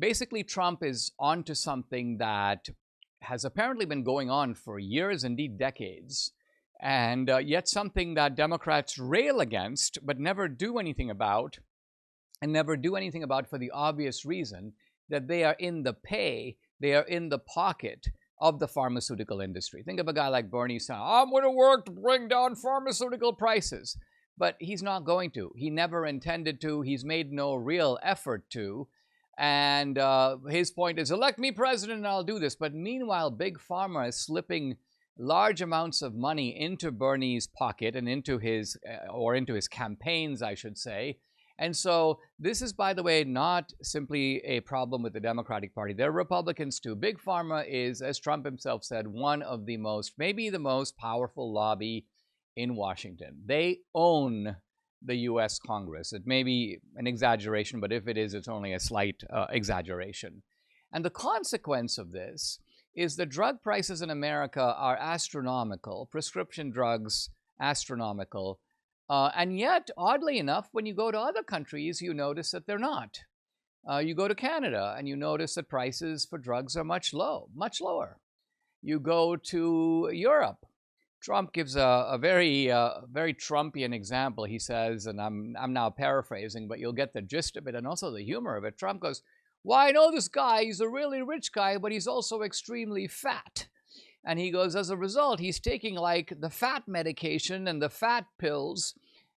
basically Trump is onto something that has apparently been going on for years, indeed decades, and yet something that Democrats rail against but never do anything about, and never do anything about for the obvious reason that they are in the pay, they are in the pocket of the pharmaceutical industry. Think of a guy like Bernie Sanders. I'm going to work to bring down pharmaceutical prices. But he's not going to. He never intended to. He's made no real effort to. And his point is, elect me president and I'll do this. But meanwhile, Big Pharma is slipping large amounts of money into Bernie's pocket and into his, or into his campaigns, I should say. And so this is, by the way, not simply a problem with the Democratic Party. They're Republicans too. Big Pharma is, as Trump himself said, one of the most, maybe the most powerful lobby in Washington. They own the U.S. Congress. It may be an exaggeration, but if it is, it's only a slight exaggeration. And the consequence of this is that drug prices in America are astronomical, prescription drugs astronomical, and yet, oddly enough, when you go to other countries, you notice that they're not. You go to Canada, and you notice that prices for drugs are much lower. You go to Europe. Trump gives a very Trumpian example. He says, and I'm now paraphrasing, but you'll get the gist of it and also the humor of it. Trump goes, "Well, I know this guy. He's a really rich guy, but he's also extremely fat." And he goes, as a result, he's taking like the fat medication and the fat pills.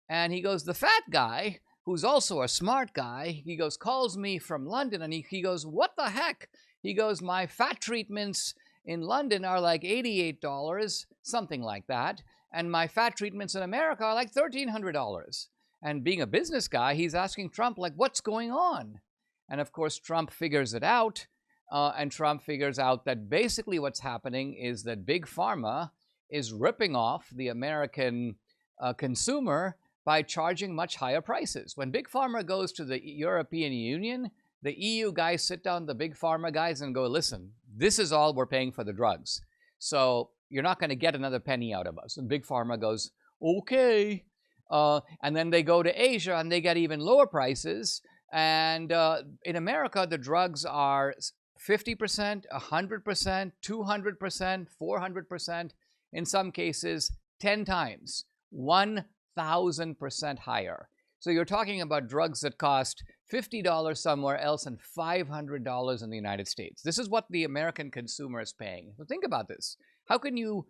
And he goes, the fat guy, who's also a smart guy, he goes, calls me from London. And he goes, what the heck? He goes, my fat treatments in London are like $88, something like that. And my fat treatments in America are like $1,300. And being a business guy, he's asking Trump, like, what's going on? And of course, Trump figures it out. And Trump figures out that basically what's happening is that Big Pharma is ripping off the American consumer by charging much higher prices. When Big Pharma goes to the European Union, the EU guys sit down, the Big Pharma guys, and go, listen, this is all we're paying for the drugs. So you're not going to get another penny out of us. And Big Pharma goes, okay. And then they go to Asia and they get even lower prices. And in America, the drugs are 50%, 100%, 200%, 400%, in some cases 10 times, 1,000% higher. So you're talking about drugs that cost $50 somewhere else and $500 in the United States. This is what the American consumer is paying. So think about this. How can you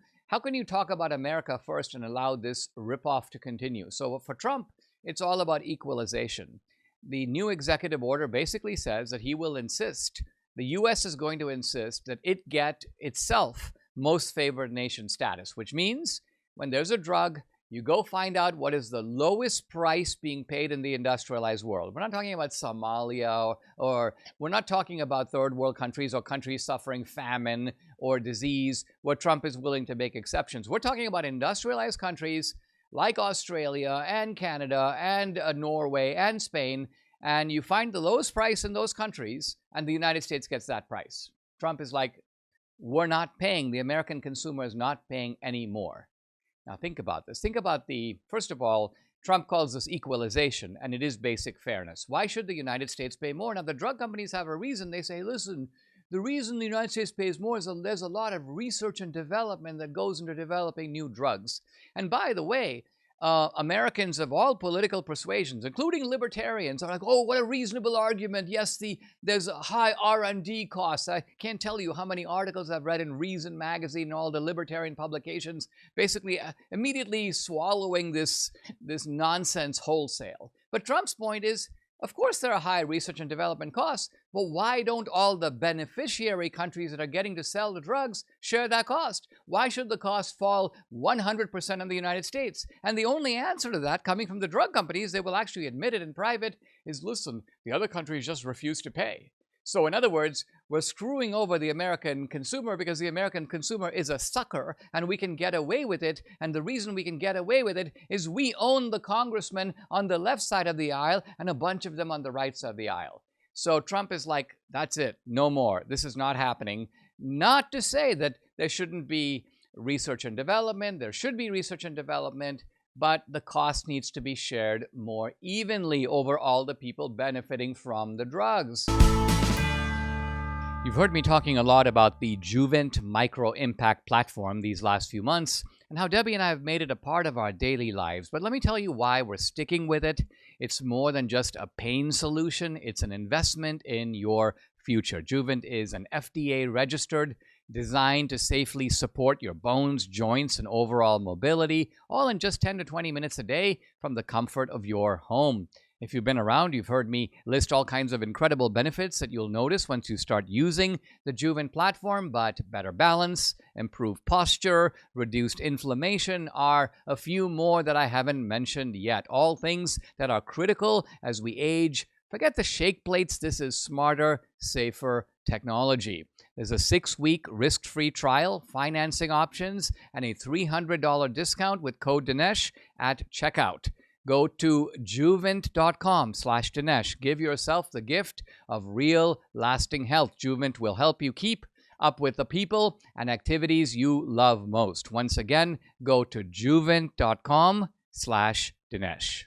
talk about America first and allow this ripoff to continue? So for Trump, it's all about equalization. The new executive order basically says that he will insist, the U.S. is going to insist that it get itself most favored nation status, which means when there's a drug, you go find out what is the lowest price being paid in the industrialized world. We're not talking about Somalia, or we're not talking about third world countries or countries suffering famine or disease where Trump is willing to make exceptions. We're talking about industrialized countries like Australia and Canada and Norway and Spain, and you find the lowest price in those countries, and the United States gets that price. Trump is like, we're not paying, the American consumer is not paying any more. Now think about this. Think about first of all, Trump calls this equalization, and it is basic fairness. Why should the United States pay more? Now the drug companies have a reason. They say, listen, the reason the United States pays more is there's a lot of research and development that goes into developing new drugs. And by the way, Americans of all political persuasions, including libertarians, are like, oh, what a reasonable argument. Yes, there's a high R&D costs. I can't tell you how many articles I've read in Reason magazine and all the libertarian publications, basically immediately swallowing this nonsense wholesale. But Trump's point is, of course there are high research and development costs, but why don't all the beneficiary countries that are getting to sell the drugs share that cost? Why should the cost fall 100% on the United States? And the only answer to that, coming from the drug companies, they will actually admit it in private, is listen, the other countries just refuse to pay. So in other words, we're screwing over the American consumer because the American consumer is a sucker and we can get away with it. And the reason we can get away with it is we own the congressmen on the left side of the aisle and a bunch of them on the right side of the aisle. So Trump is like, that's it, no more. This is not happening. Not to say that there shouldn't be research and development. There should be research and development, but the cost needs to be shared more evenly over all the people benefiting from the drugs. You've heard me talking a lot about the Juvent micro impact platform these last few months and how Debbie and I have made it a part of our daily lives. But let me tell you why we're sticking with it. It's more than just a pain solution, it's an investment in your future. Juvent is an FDA registered, designed to safely support your bones, joints, and overall mobility, all in just 10 to 20 minutes a day from the comfort of your home. If you've been around, you've heard me list all kinds of incredible benefits that you'll notice once you start using the Juvent platform, but better balance, improved posture, reduced inflammation are a few more that I haven't mentioned yet. All things that are critical as we age. Forget the shake plates. This is smarter, safer technology. There's a 6-week risk-free trial, financing options, and a $300 discount with code Dinesh at checkout. Go to juvent.com/Dinesh. Give yourself the gift of real, lasting health. Juvent will help you keep up with the people and activities you love most. Once again, go to juvent.com/Dinesh.